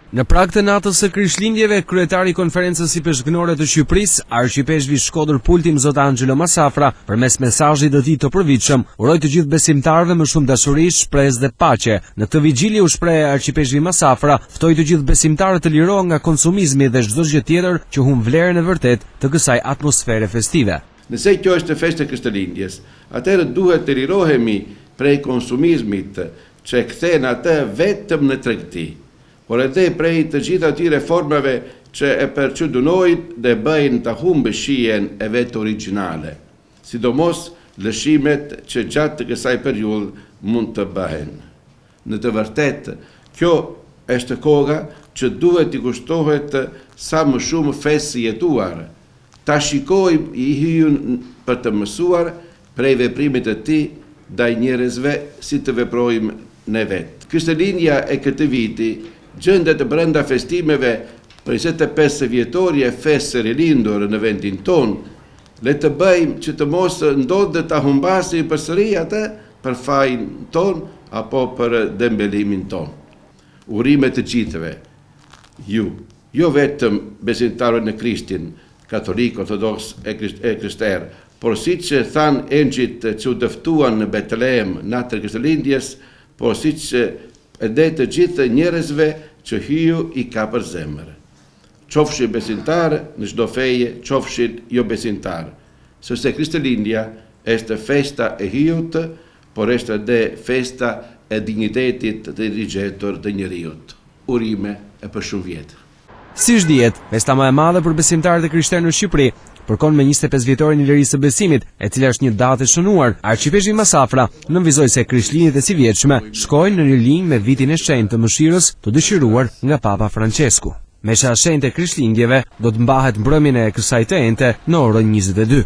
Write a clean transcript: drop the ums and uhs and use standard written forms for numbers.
Në prag të natës së Krishtlindjeve, kryetari i Konferencës së Peshqënore të Shqipërisë, arqipeshqvi Shkodër Pultim Zot Angelo Masafra, përmes mesazhit të tij të përvitshëm, uroi të gjithë besimtarëve më shumë dashuri, shpresë dhe paqe. Në këtë vigjilje u shpreh arqipeshqvi Masafra, ftoi të gjithë besimtarët të lirohen nga konsumizmi dhe çdo gjë tjetër që humb vlerën e vërtet të kësaj atmosfere festive. Nëse kjo është festë e Krishtlindjes, atëherë duhet të lirohemi prej konsumizmit që kthen atë vetëm në tregti, por edhe prej të gjitha atyre formave që e përçudunojnë dhe bëjnë të humbë shijen e vetë origjinale, sidomos lëshimet që gjatë të kësaj periudhë mund të bëhen. Në të vërtetë, kjo është koha që duhet i kushtohet sa më shumë fesë jetuar, ta shikojmë i hyjun për të mësuar prej veprimit të tij ndaj njerëzve si të veprojmë ne vetë. Krishtlindja e këtij viti gjendet brenda festimeve për 25 vjetorje festë së rilindur në vendin ton, le të bëjmë që të mos ndodhë ta humbasim përsëri atë për fajin ton apo për dembelimin ton. Urime të gjithëve, jo vetëm besimtarëve në Krishtin, katolik, ortodoks e krishterë, por siç than engjëjt që u dëftuan në Betlehem natën e Krishtlindjes, por siç edhe të gjithë njerëzve që hiju i ka për zemër. Qofshin besimtar në çdo feje, qofshin jo besimtar, sepse Krishtlindja është festa e hijut, por është edhe festa e dignitetit të rigjetur të njeriut. Urime e për shumë vjet. Siç dihet, festa më e madhe për besimtarët e krishterë në Shqipëri përkon me 25 vjetorin e lirisë së besimit, e cila është një datë e shënuar. Arqipeshqvi Masafra nënvizoi se Krishtlindjet e si vjetshme shkojnë në rilinj me vitin e shenjtë të mëshirës të dëshiruar nga Papa Francesku. Mesha e shenjtë e Krishtlindjeve do të mbahet mbrëmjen e kësaj të enjte në orën 22.